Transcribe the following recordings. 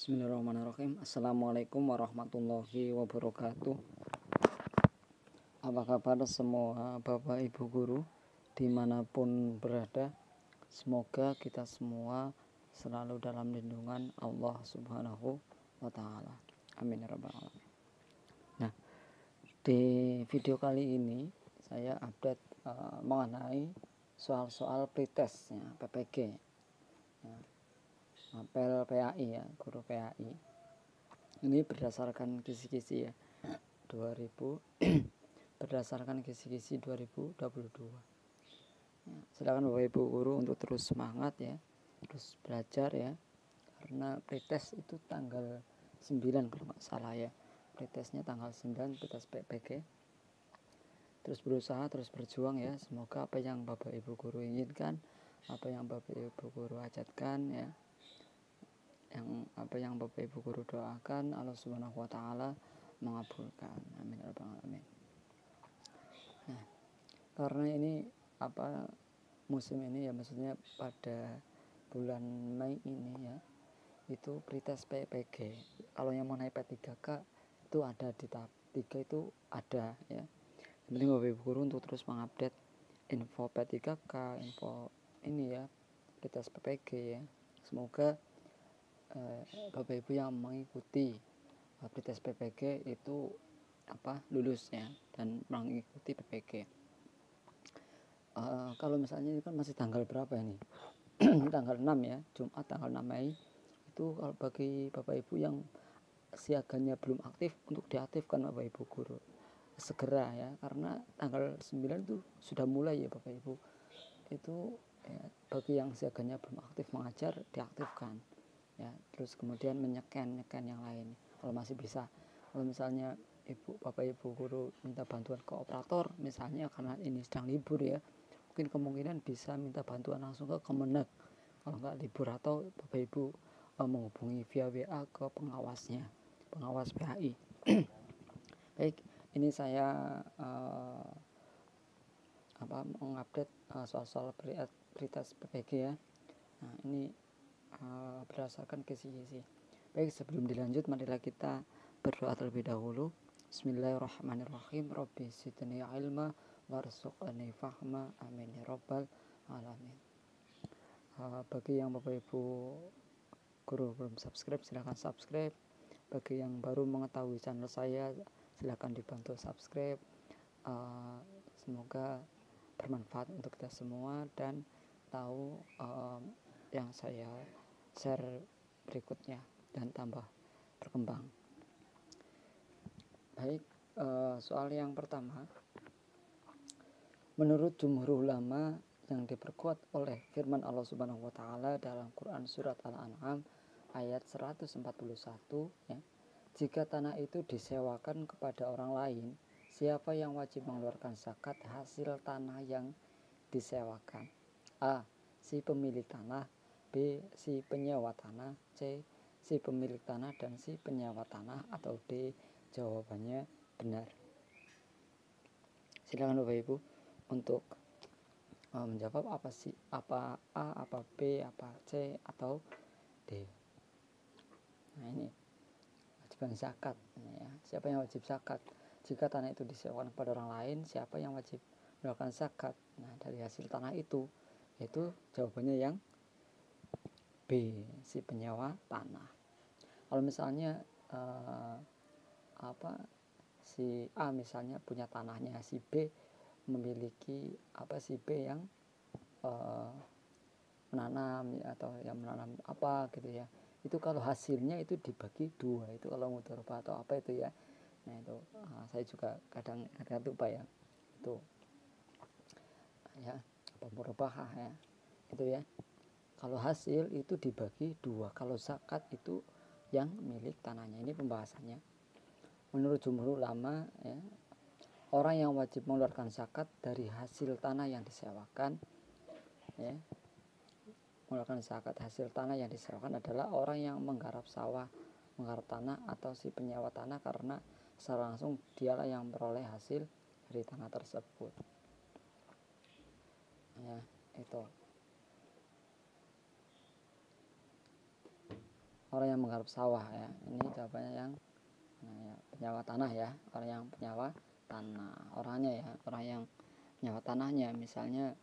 Bismillahirrahmanirrahim. Assalamualaikum warahmatullahi wabarakatuh. Apa kabar semua Bapak Ibu Guru dimanapun berada? Semoga kita semua selalu dalam lindungan Allah Subhanahu wa Ta'ala. Amin ya rabbal alamin. Nah, di video kali ini saya update mengenai soal-soal pretest ya, PPG ya. Apel PAI ya, guru PAI. Ini berdasarkan kisi-kisi ya 2000 berdasarkan kisi-kisi 2022 ya. Silakan Bapak Ibu guru untuk terus semangat ya, terus belajar ya, karena pretest itu tanggal 9 kalau nggak salah ya, pretestnya tanggal 9, pretest PPG. Terus berusaha, terus berjuang ya. Semoga apa yang Bapak Ibu guru inginkan, apa yang Bapak Ibu guru hajatkan ya, apa yang Bapak Ibu guru doakan, Allah Subhanahu wa Ta'ala mengabulkan. Amin ya rabbal alamin. Nah, karena ini musim ini ya, maksudnya pada bulan Mei ini ya, itu pretest PPG. Kalau yang mau naik P3K itu ada di tahap 3 itu ada ya. Yang penting Bapak Ibu guru untuk terus mengupdate info P3K, info ini ya, pretest PPG ya. Semoga Bapak Ibu yang mengikuti pretest PPG itu lulusnya dan mengikuti PPG. Kalau misalnya ini kan masih tanggal berapa ini? Tanggal 6 ya, Jumat tanggal 6 Mei. Itu kalau bagi Bapak Ibu yang siaganya belum aktif, untuk diaktifkan Bapak Ibu guru segera ya, karena tanggal 9 itu sudah mulai ya Bapak Ibu. Itu ya, bagi yang siaganya belum aktif mengajar, diaktifkan ya. Terus kemudian menyeken yang lain kalau masih bisa. Kalau misalnya Bapak Ibu guru minta bantuan ke operator misalnya, karena ini sedang libur ya, mungkin kemungkinan bisa minta bantuan langsung ke Kemenek kalau nggak libur, atau Bapak Ibu menghubungi via WA ke pengawas PAI. Baik, ini saya mengupdate soal-soal pretest PPG ya. Nah, ini berdasarkan kisi-kisi. Baik, sebelum dilanjut marilah kita berdoa terlebih dahulu. Bismillahirrahmanirrahim. Rabbi zidni ilma warzuqni fahma. Amin ya rabbal alamin. Bagi yang Bapak Ibu guru belum subscribe, silahkan subscribe. Bagi yang baru mengetahui channel saya, silahkan dibantu subscribe. Semoga bermanfaat untuk kita semua dan tahu yang saya share berikutnya dan tambah berkembang. Baik, soal yang pertama, menurut jumhur ulama yang diperkuat oleh firman Allah Subhanahu wa Ta'ala dalam Quran surat Al-An'am ayat 141 ya, jika tanah itu disewakan kepada orang lain, siapa yang wajib mengeluarkan zakat hasil tanah yang disewakan? A. Si pemilik tanah, B. Si penyewa tanah, C. Si pemilik tanah dan si penyewa tanah, atau D. Jawabannya benar. Silakan Bapak Ibu untuk menjawab apa A, apa B, apa C, atau D. Nah, ini wajiban zakat ya. Siapa yang wajib zakat? Jika tanah itu disewakan kepada orang lain, siapa yang wajib melakukan zakat? Nah, dari hasil tanah itu, yaitu jawabannya yang B, si penyewa tanah. Kalau misalnya si A misalnya punya tanahnya, si B memiliki si B yang menanam ya, atau yang menanam gitu ya, itu kalau hasilnya itu dibagi 2, itu kalau mudharabah atau itu ya. Nah, itu saya juga kadang lupa ya, itu ya mudharabah ya, itu ya. Kalau hasil itu dibagi 2, kalau zakat itu yang milik tanahnya. Ini pembahasannya. Menurut jumhur ulama ya, orang yang wajib mengeluarkan zakat dari hasil tanah yang disewakan ya, mengeluarkan zakat hasil tanah yang disewakan adalah orang yang menggarap sawah, menggarap tanah, atau si penyewa tanah, karena secara langsung dialah yang memperoleh hasil dari tanah tersebut ya. Itu orang yang menggarap sawah ya. Ini jawabannya yang penyewa tanah ya, orang yang penyewa tanah. Orangnya ya, orang yang penyewa tanahnya. Misalnya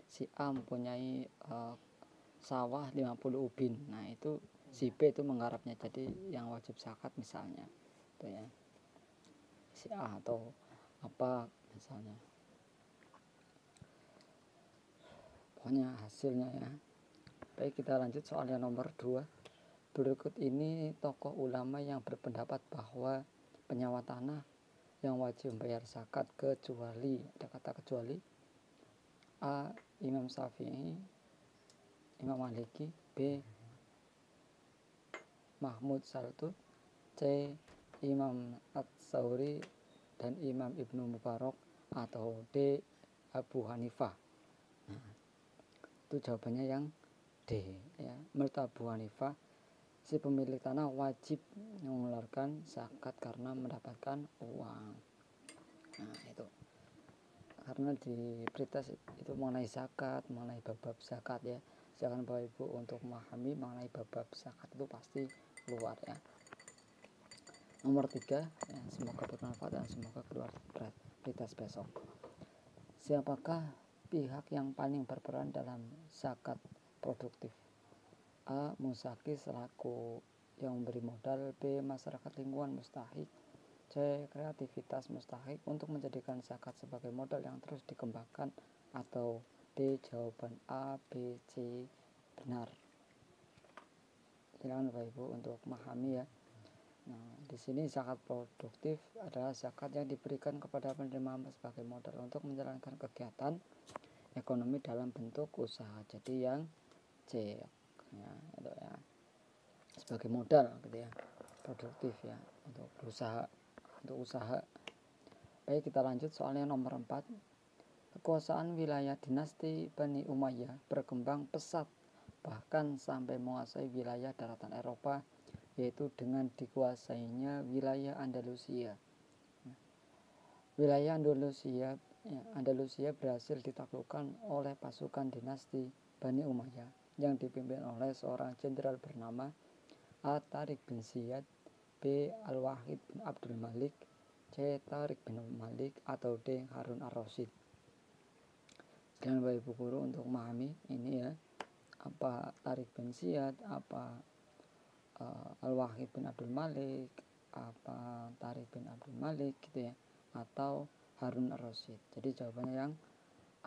si A mempunyai sawah 50 ubin. Nah, itu si B itu menggarapnya. Jadi yang wajib zakat misalnya. Itu ya. Si A atau apa misalnya. Pokoknya hasilnya ya. Baik, kita lanjut soal yang nomor 2. Berikut ini tokoh ulama yang berpendapat bahwa penyewa tanah yang wajib membayar zakat kecuali, ada kata kecuali, A. Imam Syafi'i, Imam Maliki, B. Mahmud Saltut, C. Imam Ats-Tsauri dan Imam Ibnu Mubarak, atau D. Abu Hanifah. Nah, itu jawabannya yang D ya. Menurut Abu Hanifah, si pemilik tanah wajib mengeluarkan zakat karena mendapatkan uang. Nah, itu karena di Pritas itu mengenai zakat, mengenai bab-bab zakat ya. Silakan Bapak Ibu untuk memahami mengenai bab-bab zakat itu pasti keluar ya. Nomor 3 ya, semoga bermanfaat dan semoga keluar Pritas besok. Siapakah pihak yang paling berperan dalam zakat produktif? A. Musaki selaku yang memberi modal, B. Masyarakat lingkungan mustahik, C. Kreativitas mustahik untuk menjadikan zakat sebagai modal yang terus dikembangkan, atau D. Jawaban A, B, C benar. Silakan Bapak Ibu untuk memahami ya. Nah, di sini zakat produktif adalah zakat yang diberikan kepada penerima sebagai modal untuk menjalankan kegiatan ekonomi dalam bentuk usaha. Jadi yang C ya, itu ya, sebagai modal gitu ya, produktif ya, untuk berusaha, untuk usaha. Baik, kita lanjut soalnya nomor 4. Kekuasaan wilayah dinasti Bani Umayyah berkembang pesat bahkan sampai menguasai wilayah daratan Eropa, yaitu dengan dikuasainya wilayah Andalusia. Wilayah Andalusia berhasil ditaklukkan oleh pasukan dinasti Bani Umayyah yang dipimpin oleh seorang jenderal bernama A. Tariq bin Ziyad, B. Al-Wahid bin Abdul Malik, C. Tariq bin Malik, atau D. Harun ar-Rasyid. Jangan Bapak Ibu guru untuk memahami ini ya, apa Tariq bin Ziyad, apa Al-Wahid bin Abdul Malik, apa Tariq bin Abdul Malik gitu ya, atau Harun ar-Rasyid. Jadi jawabannya yang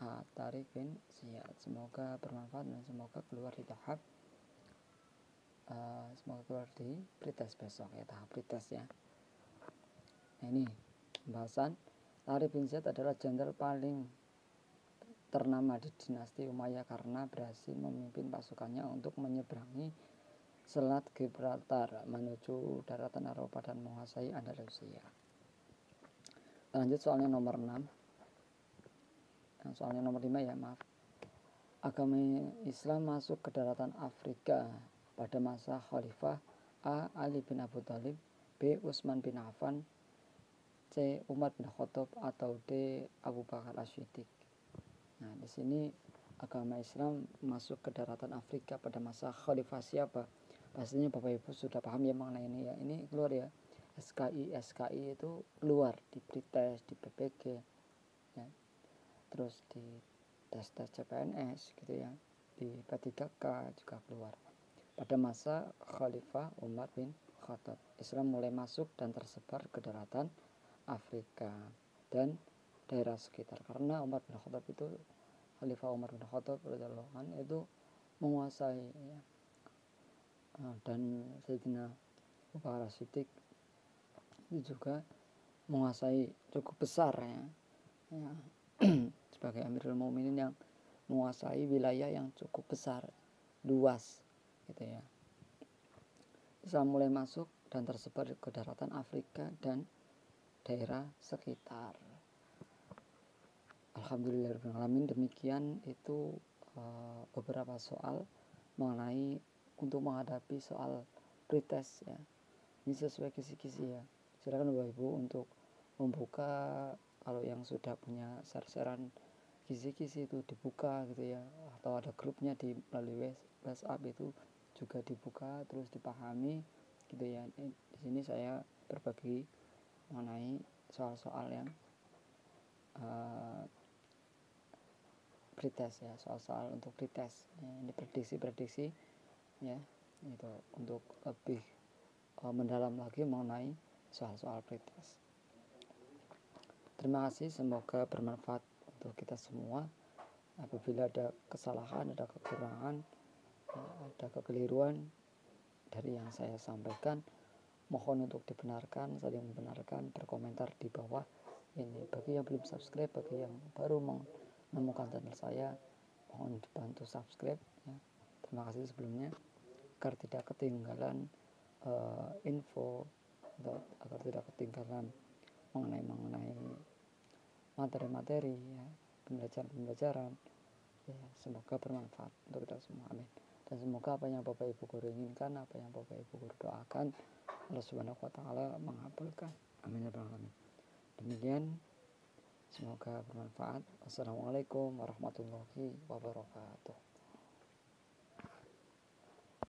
A. Tariq bin Ziyad. Semoga bermanfaat dan semoga keluar di tahap semoga keluar di pretest besok ya, tahap pretest ya. Nah, ini pembahasan. Tariq bin Ziyad adalah jenderal paling ternama di dinasti Umayyah karena berhasil memimpin pasukannya untuk menyeberangi Selat Gibraltar menuju daratan Eropa dan menguasai Andalusia. Lanjut soalnya nomor 6. Soalnya nomor 5 ya, maaf. Agama Islam masuk ke daratan Afrika pada masa Khalifah A. Ali bin Abu Thalib, B. Utsman bin Affan, C. Umar bin Khattab, atau D. Abu Bakar As-Siddiq. Nah, di sini agama Islam masuk ke daratan Afrika pada masa Khalifah siapa? Pastinya Bapak Ibu sudah paham ya mengenai ini ya. Ini keluar ya, SKI itu keluar di Pretest, di PPG ya. Terus di tes CPNS gitu ya, di P3K juga keluar. Pada masa Khalifah Umar bin Khattab, Islam mulai masuk dan tersebar ke daratan Afrika dan daerah sekitar, karena Umar bin Khattab itu, Khalifah Umar bin Khattab itu menguasai ya, dan Sayyidina Abu Bakar As-Siddiq itu juga menguasai cukup besar ya, sebagai Amirul Mukminin yang menguasai wilayah yang cukup besar, luas gitu ya. Islam mulai masuk dan tersebar ke daratan Afrika dan daerah sekitar. Alhamdulillahirrahmanirrahim. Demikian itu beberapa soal mengenai untuk menghadapi soal pretest ya. Ini sesuai kisi-kisi ya. Silakan Bapak Ibu untuk membuka, kalau yang sudah punya share-sharean kisi-kisi itu dibuka gitu ya, atau ada grupnya di melalui WhatsApp itu juga dibuka terus dipahami gitu ya. Di sini saya berbagi mengenai soal-soal yang pretest ya, soal-soal untuk pretest ya, ini prediksi ya, itu untuk lebih mendalam lagi mengenai soal-soal pretest. Terima kasih, semoga bermanfaat untuk kita semua. Apabila ada kesalahan, ada kekurangan, ada kekeliruan dari yang saya sampaikan, mohon untuk dibenarkan, saling membenarkan, berkomentar di bawah. Ini bagi yang belum subscribe, bagi yang baru menemukan channel saya, mohon dibantu subscribe ya. Terima kasih sebelumnya, agar tidak ketinggalan info, agar tidak ketinggalan mengenai materi-materi ya, pembelajaran ya. Semoga bermanfaat untuk kita semua, amin. Dan semoga apa yang Bapak Ibu guru inginkan, apa yang Bapak Ibu guru doakan, Allah Subhanahu wa taala mengabulkan, amin ya rabbal alamin. Demikian, semoga bermanfaat. Wassalamualaikum warahmatullahi wabarakatuh.